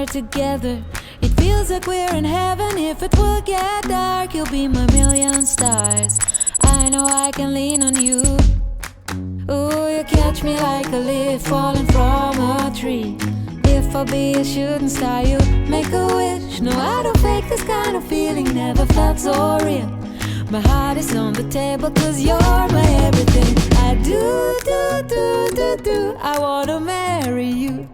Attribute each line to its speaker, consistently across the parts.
Speaker 1: together. It feels like we're in heaven. If it will get dark, you'll be my million stars. I know I can lean on you. Ooh, you catch me like a leaf falling from a tree. If I'll be a shooting star, you make a wish. No, I don't fake this kind of feeling, never felt so real. My heart is on the table, cause you're my everything. I do, I wanna marry you.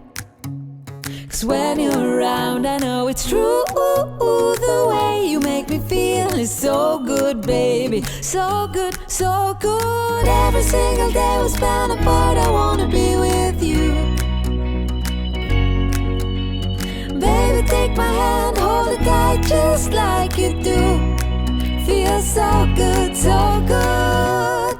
Speaker 1: Cause when you're around, I know it's true. The way you make me feel is so good, baby. So good, so good. Every single day we spend apart, I wanna be with you. Baby, take my hand, hold it tight just like you do. Feels so good, so good.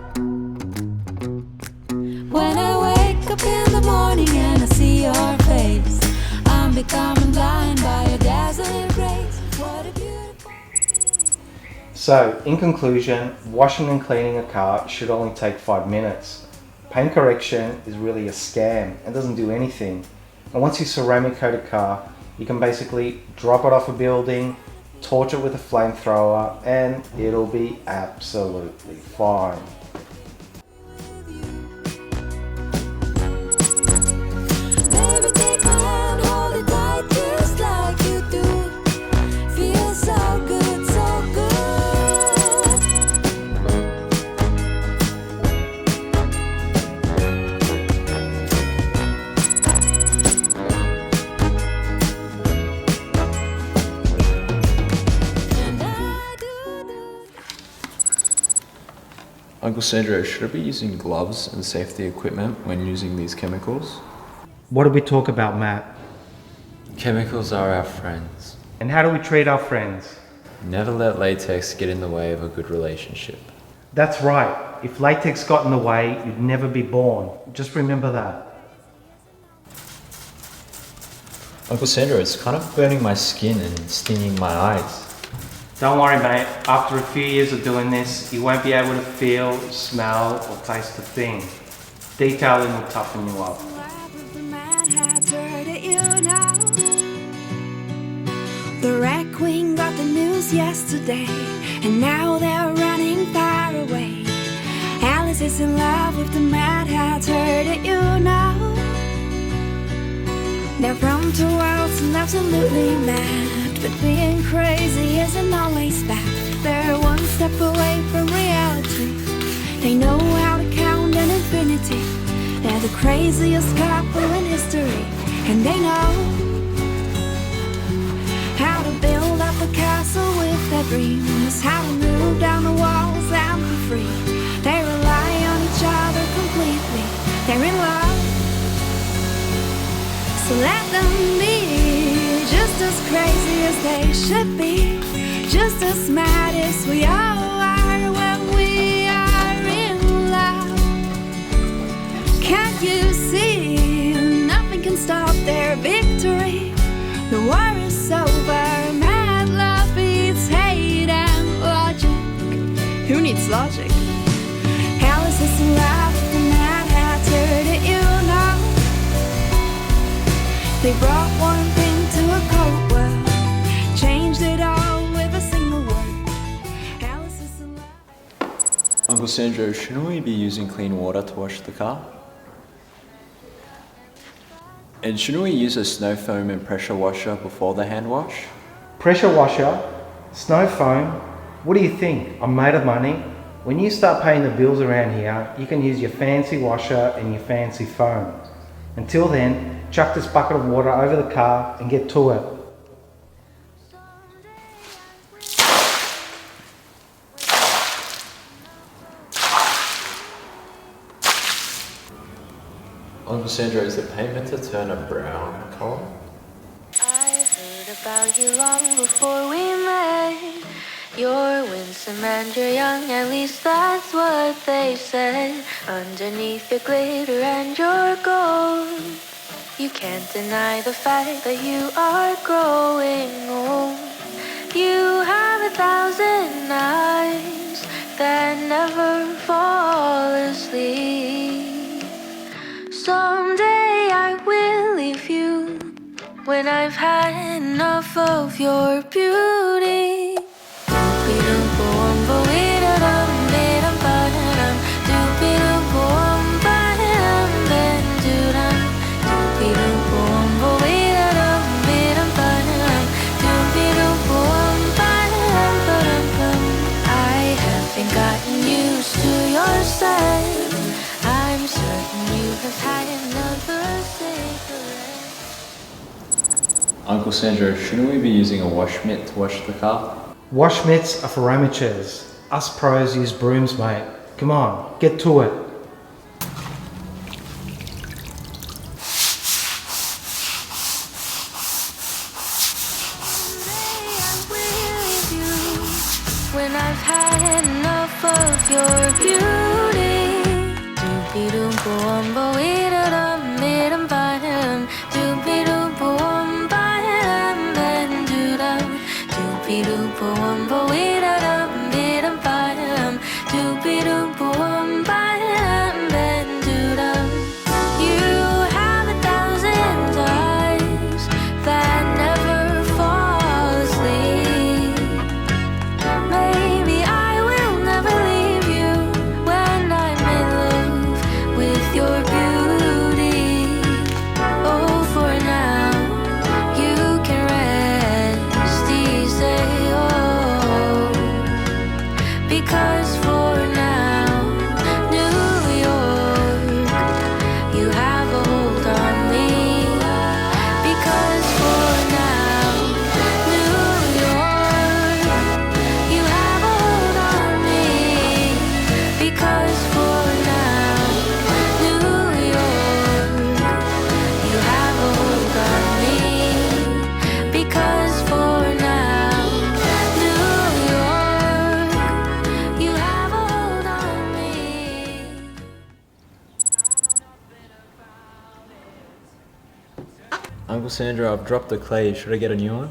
Speaker 1: When I wake up in the morning and I see your face, I'm becoming blind by your dazzling grace. What a beautiful feeling.
Speaker 2: So, in conclusion, washing and cleaning a car should only take 5 minutes. Paint correction is really a scam and doesn't do anything. And once you ceramic coat a car, you can basically drop it off a building, torch it with a flamethrower, and it'll be absolutely fine.
Speaker 1: Baby, take my hand, hold it tight just like you do. Feels so good, so good.
Speaker 3: Uncle Sandro, should I be using gloves and safety equipment when using these chemicals?
Speaker 2: What did we talk about, Matt?
Speaker 4: Chemicals are our friends.
Speaker 2: And how do we treat our friends?
Speaker 4: Never let latex get in the way of a good relationship.
Speaker 2: That's right. If latex got in the way, you'd never be born. Just remember that.
Speaker 4: Uncle Sandro, it's kind of burning my skin and stinging my eyes.
Speaker 2: Don't worry, mate. After a few years of doing this, you won't be able to feel, smell, or taste a thing. Detailing will toughen you up.
Speaker 5: The Red Queen got the news yesterday, and now they're running far away. Alice is in love with the Mad Hatter, did you know? They're from two worlds and absolutely mad, but being crazy isn't always bad. They're one step away from reality. They know how to count an infinity. They're the craziest couple in history, and they know how to build up a castle with their dreams, how to move down the walls and be free. They rely on each other completely. They're in love, so let them be just as crazy as they should be, just as mad as we all are when we are in love. Can't you see? Nothing can stop their victory. The war is over. Mad love beats hate and logic. Who needs logic? Alice is in love with the Mad Hatter, did you know? They brought one thing to a cold world, changed it all with a single word. Alice is in love.
Speaker 3: Uncle Sandro, shouldn't we be using clean water to wash the car? And shouldn't we use a snow foam and pressure washer before the hand wash?
Speaker 2: Pressure washer, snow foam. What do you think? I'm made of money. When you start paying the bills around here, you can use your fancy washer and your fancy foam. Until then, chuck this bucket of water over the car and get to it.
Speaker 4: Uncle Sandro, is the paint meant to turn a brown colour?
Speaker 1: I heard about you long before we met. You're winsome and you're young, at least that's what they said. Underneath your glitter and your gold, you can't deny the fact that you are growing old. You have 1,000 eyes that never fall asleep. Someday I will leave you when I've had enough of your beauty. I haven't gotten used to your scent. I'm certain you have had another cigarette.
Speaker 3: Uncle Sandro, shouldn't we be using a wash mitt to wash the car?
Speaker 2: Wash mitts are for amateurs. Us pros use brooms, mate. Come on, get to it.
Speaker 1: When I've had enough of your beauty. Doopy-doop-boom-bo, ee-da-dum-bee-dum-ba-dum. Doopy-doop-boom-ba-dum, ben-do-dum. Doopy-doop-boom-bo, ee-da-dum-bee-dum-ba-dum. Doopy-doop-boom-ba-dum, ben-do-dum. You have 1,000 eyes that never fall asleep. Maybe I will never leave you when I'm in love with your beauty. Oh, for now, you can rest easy, oh. Because for now, New York, you have a hold on me. Because for now, New York, you have a hold on me. Because for now, New York, you have a hold on me. Because for now, New York, you have a hold on me.
Speaker 4: Uncle Sandro, I've dropped the clay. Should I get a new one?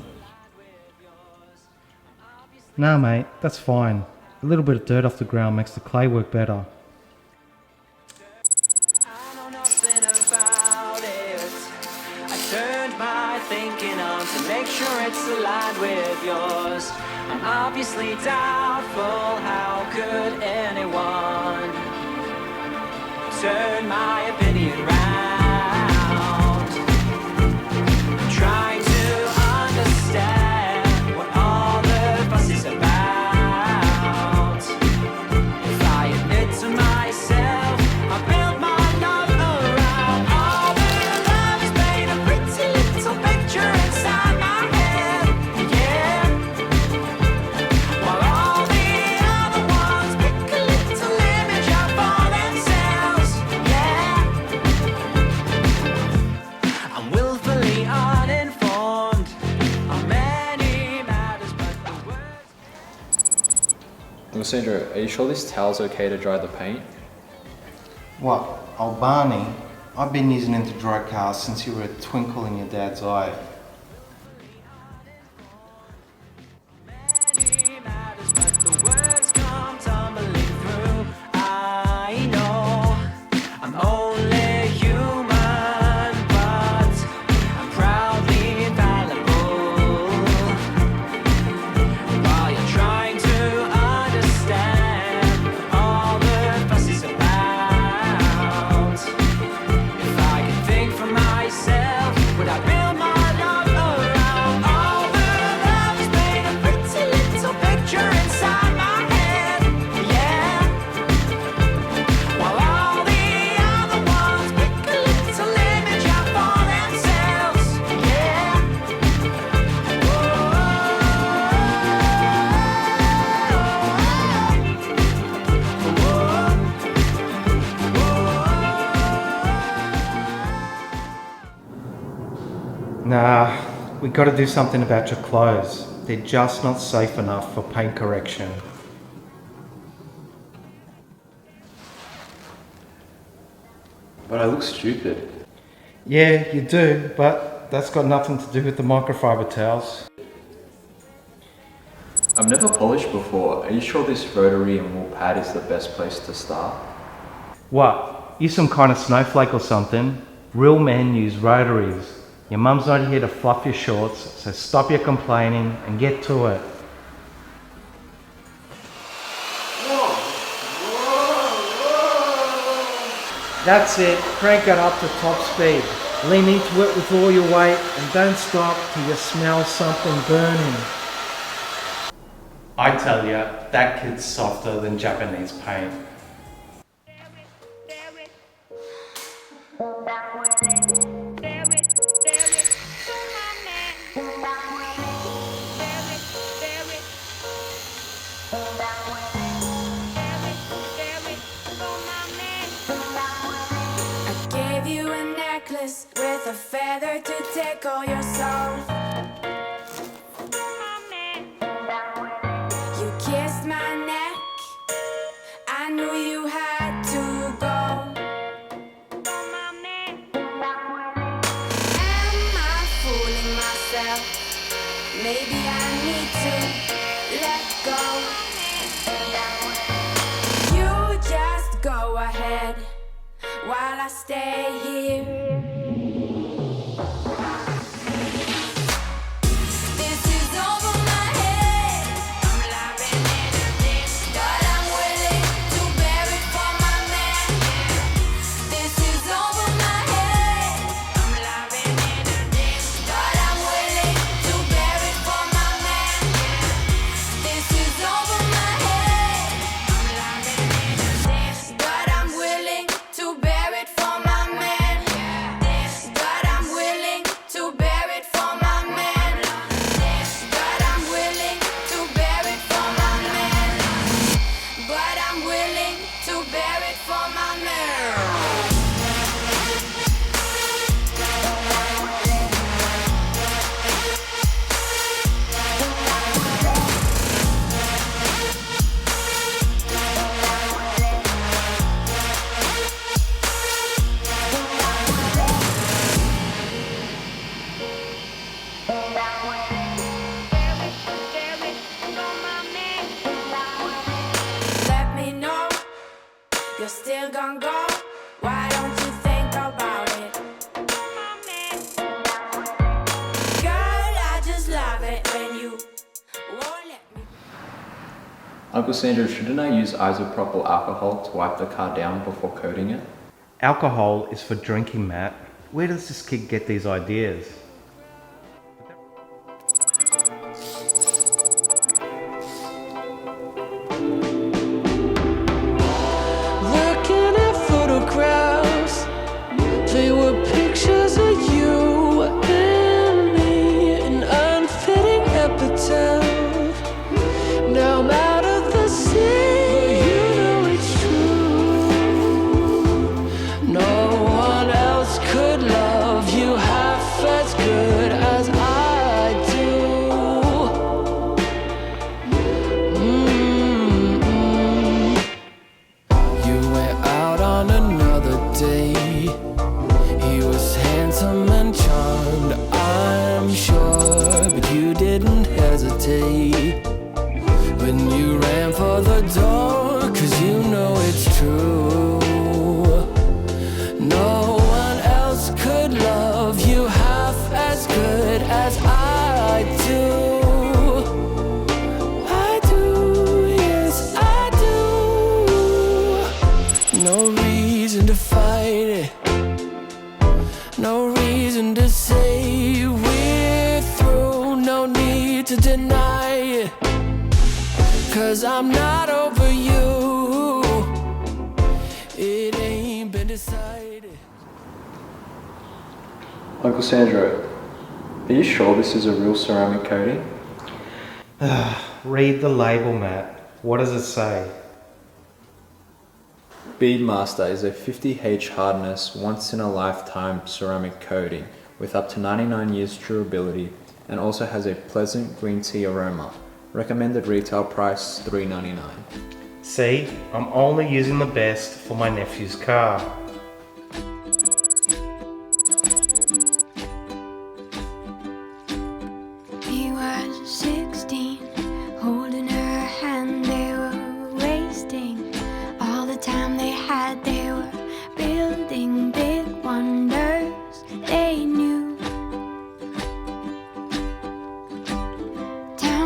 Speaker 2: Nah, mate, that's fine. A little bit of dirt off the ground makes the clay work better.
Speaker 6: I know nothing about it. I turned my thinking on to make sure it's aligned with yours. I'm obviously doubtful, how could anyone turn my opinion round? I'm trying to understand what all the fuss is about. If I admit to myself, I built my love around all the love is made a pretty little picture inside my head, yeah. While all the other ones pick a little image out for themselves, yeah. I'm willfully uninformed on many matters, but the words.
Speaker 3: Uncle Sandro, are you sure this towel's okay to dry the paint?
Speaker 2: What, old Barney? I've been using it to dry cars since you were a twinkle in your dad's eye.
Speaker 6: Many matters, but the words come tumbling through. I know I'm only human, but I'm proudly infallible. While you're trying to understand what all the fuss is about, if I could think for myself, would I build my love around all the love is made a pretty little picture inside my head, yeah. While all the other ones pick a little image out for themselves, yeah.
Speaker 2: Nah, we gotta do something about your clothes. They're just not safe enough for paint correction.
Speaker 3: But I look stupid.
Speaker 2: Yeah, you do, but that's got nothing to do with the microfiber towels.
Speaker 3: I've never polished before. Are you sure this rotary and wool pad is the best place to start?
Speaker 2: What? You some kind of snowflake or something? Real men use rotaries. Your mum's not here to fluff your shorts, so stop your complaining and get to it. That's it, crank it up to top speed. Lean into it with all your weight and don't stop till you smell something burning. I tell ya, that kid's softer than Japanese paint.
Speaker 5: I gave you a necklace with a feather to tickle your soul. You kissed my neck, I knew you had to go. Am I fooling myself? Maybe I need to let go. You just go ahead while I stay here. This is over my head. I'm lying in a ditch, but I'm willing to bear it for my man. This is over my head. I'm lying in a ditch, but I'm willing to bear it for my man. This is over my head. I'm lying in a ditch, but I'm willing to bear it for my man. But I'm willing to bear it for my man. But I'm willing to bear it for my man. But I'm willing to bear it for my man. Let me know you're still gonna go. Why don't you think about it? Girl, I just love it when you won't let me.
Speaker 3: Uncle Sandra, shouldn't I use isopropyl alcohol to wipe the car down before coating it?
Speaker 2: Alcohol is for drinking, Matt. Where does this kid get these ideas?
Speaker 7: Looking at photographs, they were pictures of you and me, an unfitting epitaph. Now I'm out of the sea, but you know it's true. No one else could love you half as good as I do. You went out on another day. He was handsome and charmed, I'm sure, but you didn't hesitate when you ran for the door, 'cause you know it's true. No one else could love you half as good as I do. I do, yes I do. No reason to fight it. No reason to say we're through. No need to deny it. 'Cause I'm not over you. It ain't been decided.
Speaker 3: Uncle Sandro, are you sure this is a real ceramic coating?
Speaker 2: Read the label, Matt. What does it say?
Speaker 3: Beadmaster is a 50H hardness, once in a lifetime ceramic coating with up to 99 years durability and also has a pleasant green tea aroma. Recommended retail price $3.99.
Speaker 2: See, I'm only using the best for my nephew's car.
Speaker 5: He was 16, holding her hand. They were wasting all the time they had. They were building big wonders. They knew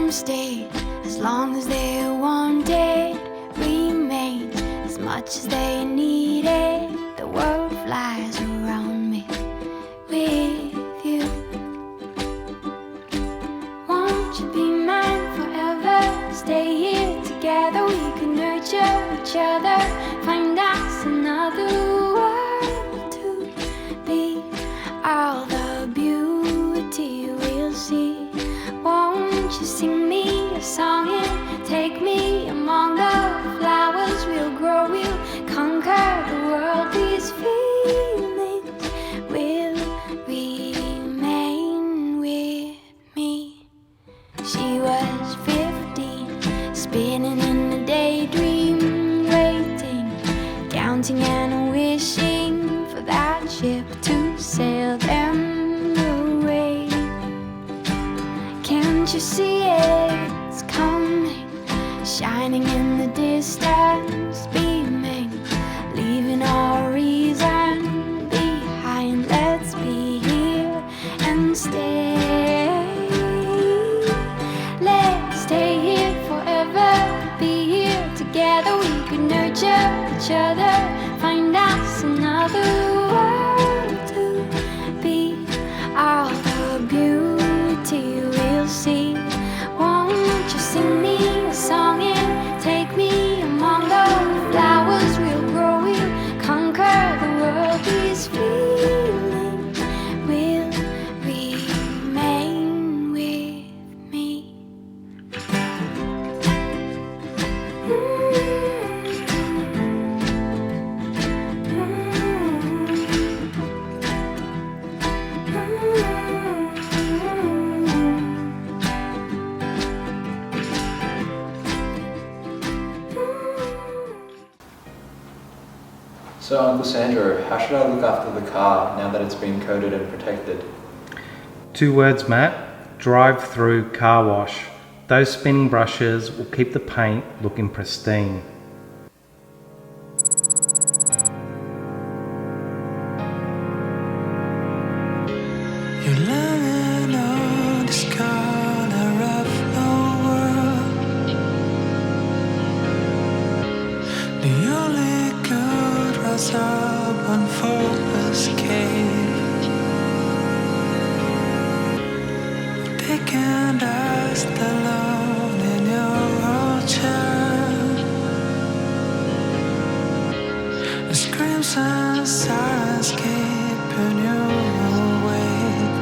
Speaker 5: them stay as long as they wanted. Remain as much as they needed. The world flies around me with you. Won't you be mine forever? Stay here together, we can nurture each other. Find us another world to be. All the beauty we'll see. Won't you sing me a song and take me among the flowers? We'll grow, we'll conquer the world. These feelings will remain with me. She was 15, spinning in a daydream, waiting, counting and wishing for that ship to sail them away. Can't you see it's coming, shining in the distance, beaming, leaving our reason behind. Let's be here and stay. Let's stay here forever, be here together. We could nurture each other, find us another world to be. All the beauty we'll see. Won't you sing me a song and take me among the flowers? We'll grow, we'll conquer the world. These feelings will remain with me.
Speaker 3: So, Uncle Sandro, how should I look after the car now that it's been coated and protected?
Speaker 2: 2 words, Matt. Drive through car wash. Those spinning brushes will keep the paint looking pristine.
Speaker 7: You're living on this corner of the world. The only good rise up on full escape. They can't rest alone in your chair. The screams and sirens keeping you awake.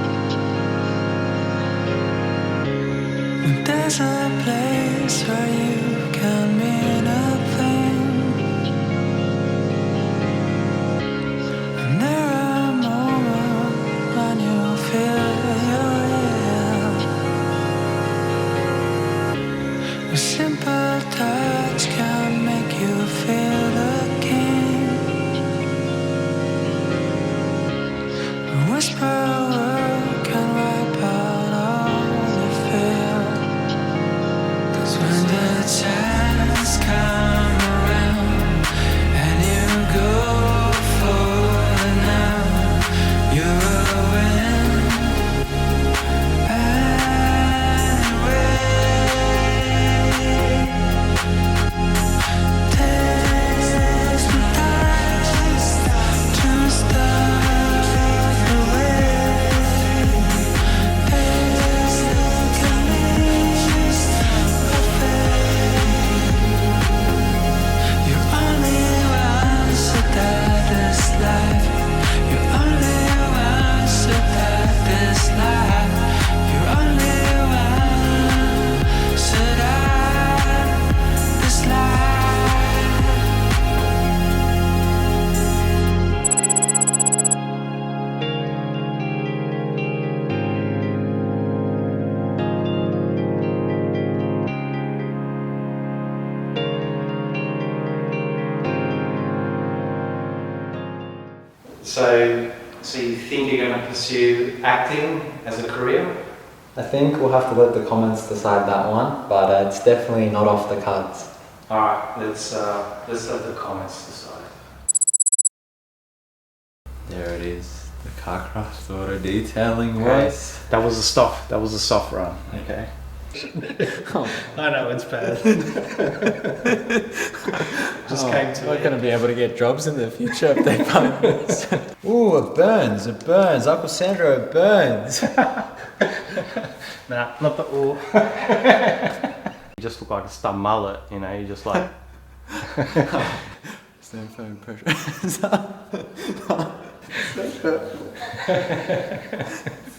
Speaker 7: When there's a place where you can mean nothing, and there are moments when you feel you're here. A simple touch can make you feel a king. A whisper word can wipe out all the fear. 'Cause when the chance comes around and you go for it now, you will win anyway. Takes some time to start the way. Takes can leave a fate. You only once that this life. You only once that this life. You only once that this life.
Speaker 2: So you think you're going to pursue acting as a career?
Speaker 3: I think we'll have to let the comments decide that one, but it's definitely not off the cards.
Speaker 2: All right, let's let the comments decide.
Speaker 3: There it is, the car craft auto detailing
Speaker 2: Okay.
Speaker 3: voice.
Speaker 2: That was a soft run. Okay. I know it's bad. Just came to
Speaker 4: Not going to be able to get jobs in the future if they find this. Ooh, it burns. Uncle Sandro, it burns.
Speaker 2: Nah, not the ooh. You just look like a stub mullet, you know, you just like...
Speaker 3: Stand for impression. This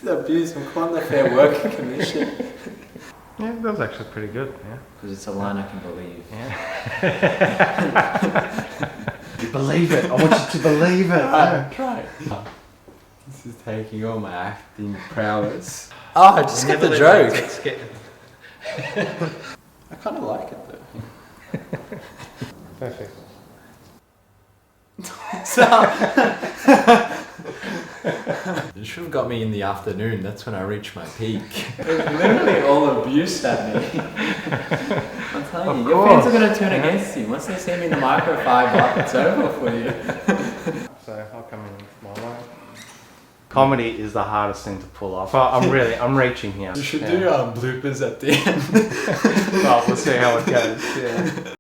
Speaker 3: is abuse from the Fair Work Commission.
Speaker 2: Yeah, that was actually pretty good, yeah.
Speaker 3: Because it's a line I can believe.
Speaker 2: Yeah. You believe it. I want you to believe it.
Speaker 3: Try. This is taking all my acting prowess.
Speaker 4: Oh, I just get the joke.
Speaker 3: I kind of like it though.
Speaker 2: Perfect.
Speaker 4: You should have got me in the afternoon. That's when I reach my peak.
Speaker 3: It's literally all abuse at me. I'm telling you, your fans are going to turn against you. Once they see me in the micro 5 up, it's over for you.
Speaker 2: So I'll come in my way. Comedy is the hardest thing to pull off. I'm reaching here.
Speaker 3: You should do bloopers at the end.
Speaker 2: Well, we'll see how it goes. Yeah.